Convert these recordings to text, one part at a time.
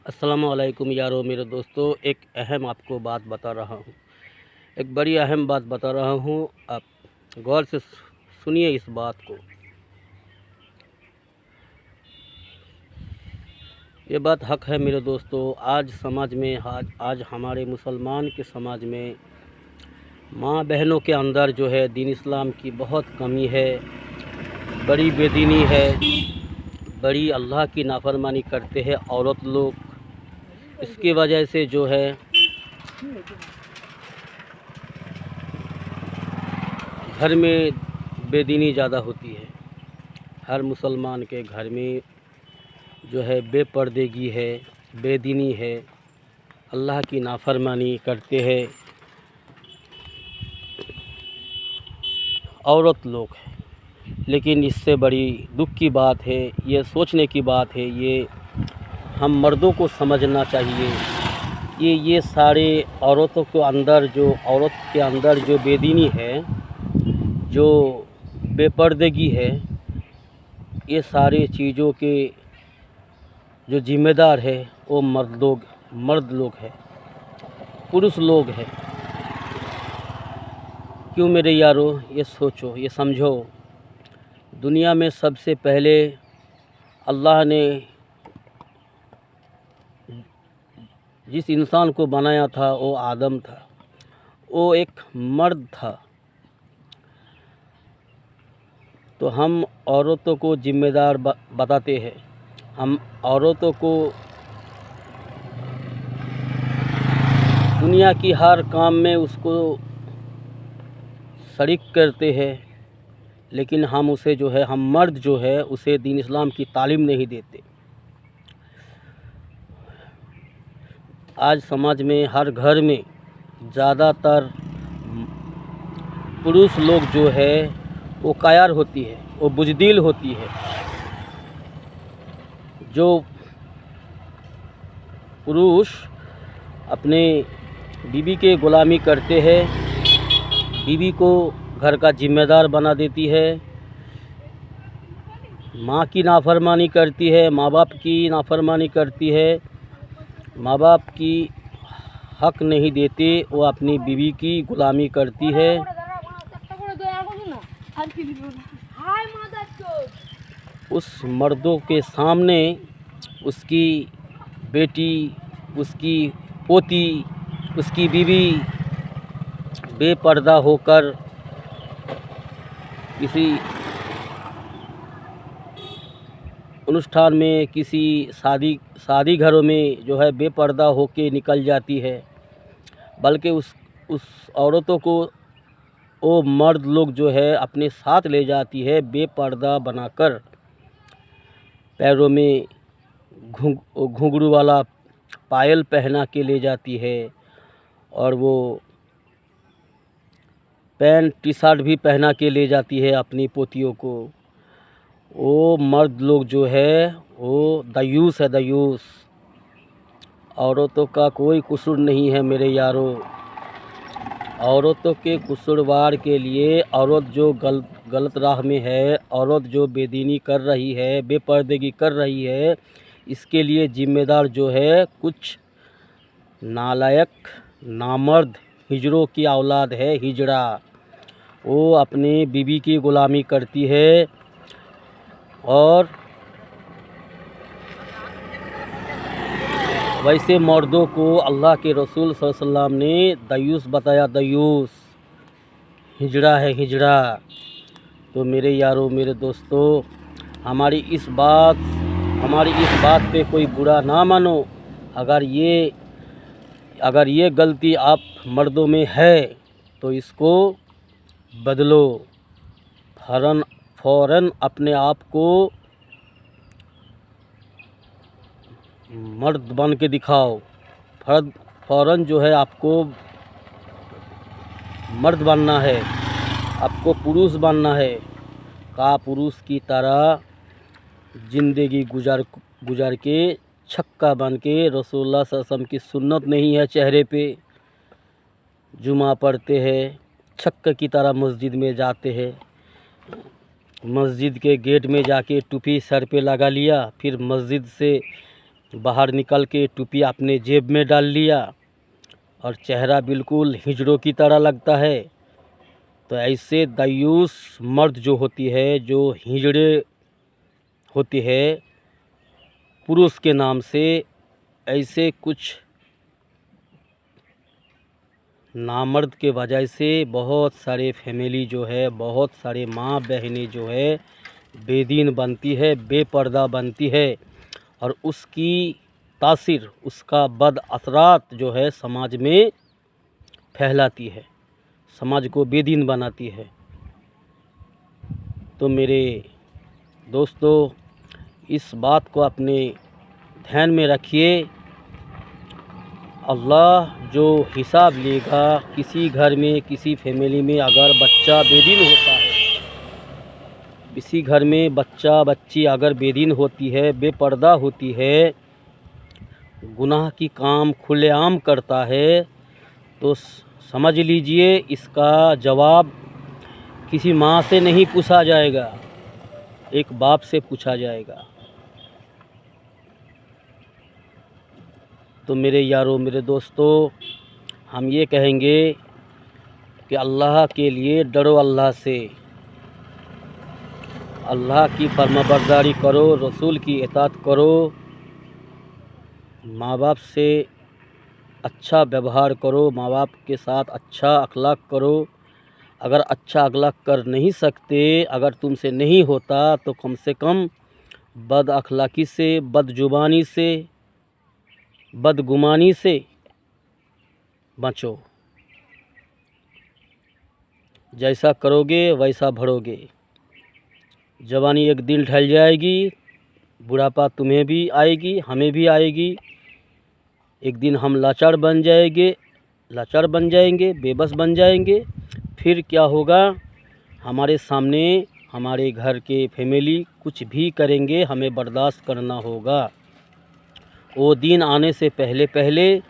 अस्सलामु अलैकुम यारो मेरे दोस्तों। एक अहम आपको बात बता रहा हूँ, एक बड़ी अहम बात बता रहा हूँ। आप गौर से सुनिए इस बात को। ये बात हक है मेरे दोस्तों। आज समाज में आज हमारे मुसलमान के समाज में माँ बहनों के अंदर जो है दीन इस्लाम की बहुत कमी है, बड़ी बेदीनी है, बड़ी अल्लाह की नाफरमानी करते हैं औरत लोग। इसकी वजह से जो है घर में बेदीनी ज़्यादा होती है। हर मुसलमान के घर में जो है बेपर्देगी है, बेदीनी है, अल्लाह की नाफरमानी करते हैं औरत लोग हैं। लेकिन इससे बड़ी दुख की बात है, ये सोचने की बात है, ये हम मर्दों को समझना चाहिए। ये सारे औरत के अंदर जो बेदीनी है, जो बेपर्दगी है, ये सारी चीज़ों के जो ज़िम्मेदार है वो मर्द लोग हैं, पुरुष लोग हैं। क्यों मेरे यारो, ये सोचो, ये समझो। दुनिया में सबसे पहले अल्लाह ने जिस इंसान को बनाया था वो आदम था। वो एक मर्द था। तो हम औरतों को ज़िम्मेदार बताते हैं। हम औरतों को दुनिया की हर काम में उसको शरीक करते हैं, लेकिन हम मर्द जो है उसे दीन इस्लाम की तालीम नहीं देते। आज समाज में हर घर में ज़्यादातर पुरुष लोग जो है वो कायर होती है, वो बुज़दिल होती है। जो पुरुष अपने बीवी के ग़ुलामी करते हैं, बीवी को घर का ज़िम्मेदार बना देती है, माँ की नाफरमानी करती है, माँ बाप की नाफरमानी करती है, माँ बाप की हक नहीं देते, वो अपनी बीवी की ग़ुलामी करती है। उस मर्दों के सामने उसकी बेटी, उसकी पोती, उसकी बीवी बेपर्दा होकर किसी अनुष्ठान में, किसी शादी घरों में जो है बेपर्दा होके निकल जाती है। बल्कि उस औरतों को वो मर्द लोग जो है अपने साथ ले जाती है, बेपर्दा बनाकर। पैरों में घुंघरू वाला पायल पहना के ले जाती है, और वो पैंट टी शर्ट भी पहना के ले जाती है अपनी पोतियों को। वो मर्द लोग जो है वो दयूस है, दयूस। औरतों का कोई कसूर नहीं है मेरे यारों। औरतों के कसूरवार के लिए औरत जो गलत राह में है, औरत जो बेदीनी कर रही है, बेपर्दगी कर रही है, इसके लिए ज़िम्मेदार जो है कुछ नालायक, नामर्द हिजड़ों की औलाद है, हिजड़ा। वो अपनी बीवी की ग़ुलामी करती है, और वैसे मर्दों को अल्लाह के रसूल सल्लल्लाहु अलैहि वसल्लम ने दयूस बताया, दयूस, हिजड़ा है, हिजड़ा। तो मेरे यारों, मेरे दोस्तों, हमारी इस बात पे कोई बुरा ना मानो। अगर ये गलती आप मर्दों में है तो इसको बदलो। फ़ौरन अपने आप को मर्द बन के दिखाओ। फ़ौरन जो है आपको मर्द बनना है, आपको पुरुष बनना है। का पुरुष की तरह ज़िंदगी गुजार के छक्का बन के, रसूलुल्लाह सल्लल्लाहु अलैहि वसल्लम की सुन्नत नहीं है चेहरे पे, जुमा पढ़ते हैं, छक्के की तरह मस्जिद में जाते हैं, मस्जिद के गेट में जाके टोपी सर पे लगा लिया, फिर मस्जिद से बाहर निकल के टोपी अपने जेब में डाल लिया और चेहरा बिल्कुल हिजड़ों की तरह लगता है। तो ऐसे दायूस मर्द जो होती है, जो हिजड़े होती है पुरुष के नाम से, ऐसे कुछ नामर्द के वजह से बहुत सारे फैमिली जो है, बहुत सारे माँ बहनें जो है बेदीन बनती है, बेपर्दा बनती है और उसकी तासीर, उसका बद असरात जो है समाज में फैलाती है, समाज को बेदीन बनाती है। तो मेरे दोस्तों, इस बात को अपने ध्यान में रखिए। अल्लाह जो हिसाब लेगा, किसी घर में, किसी फैमिली में अगर बच्चा बेदीन होता है, किसी घर में बच्चा बच्ची अगर बेदीन होती है, बेपर्दा होती है, गुनाह की काम खुलेआम करता है, तो समझ लीजिए इसका जवाब किसी माँ से नहीं पूछा जाएगा, एक बाप से पूछा जाएगा। तो मेरे यारों, मेरे दोस्तों, हम ये कहेंगे कि अल्लाह के लिए डरो, अल्लाह से, अल्लाह की फरमाबरदारी करो, रसूल की इताअत करो, माँ बाप से अच्छा व्यवहार करो, माँ बाप के साथ अच्छा अखलाक करो। अगर अच्छा अखलाक कर नहीं सकते, अगर तुमसे नहीं होता, तो कम से कम बद अखलाकी से, बदजुबानी से, बदगुमानी से बचो। जैसा करोगे वैसा भरोगे। जवानी एक दिन ढल जाएगी, बुढ़ापा तुम्हें भी आएगी, हमें भी आएगी। एक दिन हम लाचार बन जाएंगे, बेबस बन जाएंगे। फिर क्या होगा? हमारे सामने हमारे घर के फैमिली कुछ भी करेंगे, हमें बर्दाश्त करना होगा। वो दिन आने से पहले पहले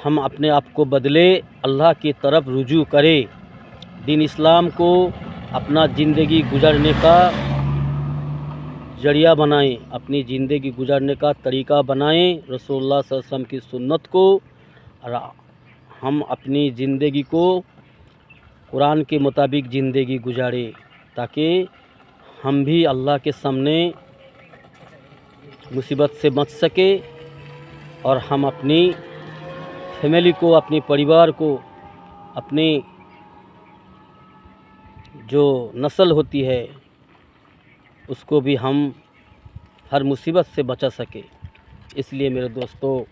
हम अपने आप को बदले, अल्लाह की तरफ रुजू करें, दीन इस्लाम को अपना ज़िंदगी गुजारने का ज़रिया बनाएं, अपनी ज़िंदगी गुजारने का तरीक़ा बनाएं, रसूलुल्लाह सल्लल्लाहु अलैहि वसल्लम की सुन्नत को, और हम अपनी ज़िंदगी को कुरान के मुताबिक ज़िंदगी गुजारें, ताकि हम भी अल्लाह के सामने मुसीबत से बच सके और हम अपनी फैमिली को, अपने परिवार को, अपने जो नस्ल होती है उसको भी हम हर मुसीबत से बचा सके। इसलिए मेरे दोस्तों,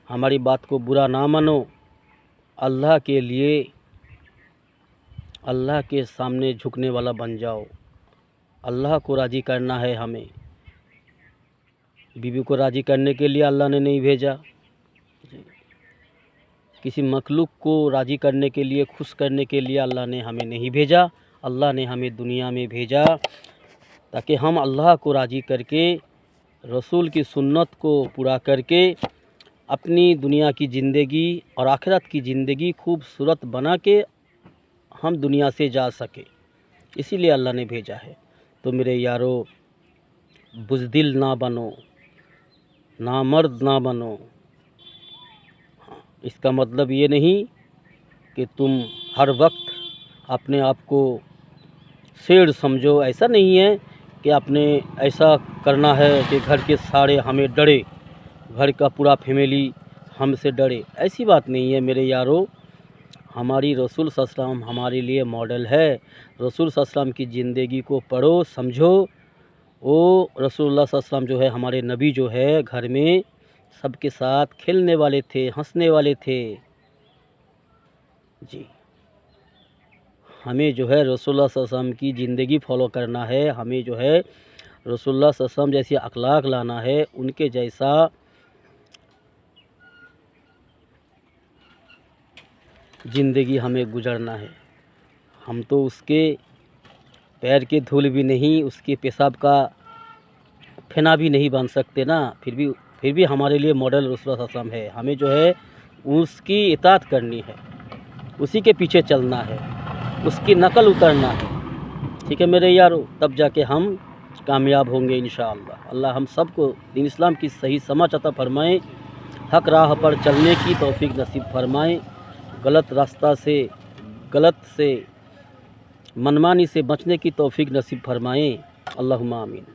हमारी बात को बुरा ना मानो। अल्लाह के लिए, अल्लाह के सामने झुकने वाला बन जाओ। अल्लाह को राज़ी करना है हमें। बीवी को राज़ी करने के लिए अल्लाह ने नहीं भेजा, किसी मखलूक को राज़ी करने के लिए, खुश करने के लिए अल्लाह ने हमें नहीं भेजा। अल्लाह ने हमें दुनिया में भेजा ताकि हम अल्लाह को राज़ी करके, रसूल की सुन्नत को पूरा करके अपनी दुनिया की ज़िंदगी और आखिरत की ज़िंदगी खूबसूरत बना के हम दुनिया से जा सके। इसीलिए अल्लाह ने भेजा है। तो मेरे यारों, बुज़दिल ना बनो, नामर्द ना बनो। इसका मतलब ये नहीं कि तुम हर वक्त अपने आप को शेर समझो। ऐसा नहीं है कि आपने ऐसा करना है कि घर के सारे हमें डरे, घर का पूरा फैमिली हमसे डरे। ऐसी बात नहीं है मेरे यारों। हमारी रसूल सल्लल्लाहु अलैहि वसल्लम हमारे लिए मॉडल है। रसूल सल्लल्लाहु अलैहि वसल्लम की ज़िंदगी को पढ़ो, समझो। वो रसूलुल्लाह सल्लल्लाहु अलैहि वसल्लम जो है, हमारे नबी जो है, घर में सबके साथ खेलने वाले थे, हंसने वाले थे जी। हमें जो है रसूलुल्लाह सल्लल्लाहु अलैहि वसल्लम की ज़िंदगी फॉलो करना है। हमें जो है रसूलुल्लाह सल्लल्लाहु अलैहि वसल्लम जैसी अखलाक लाना है, उनके जैसा ज़िंदगी हमें गुजारना है। हम तो उसके पैर की धूल भी नहीं, उसके पेशाब का फेना भी नहीं बन सकते ना। फिर भी हमारे लिए मॉडल रसूलुल्लाह सल्लल्लाहु अलैहि वसल्लम है। हमें जो है उसकी इताअत करनी है, उसी के पीछे चलना है, उसकी नकल उतरना है। ठीक है मेरे यारों, तब जाके हम कामयाब होंगे इंशाअल्लाह। अल्लाह हम सबको दीन इस्लाम की सही समझ अता फ़रमाएँ, हक़ राह पर चलने की तौफ़ीक नसीब फ़रमाएँ, गलत रास्ता से, गलत से, मनमानी से बचने की तौफ़ीक नसीब फ़रमाएँ। अल्लाहुम्मा आमीन।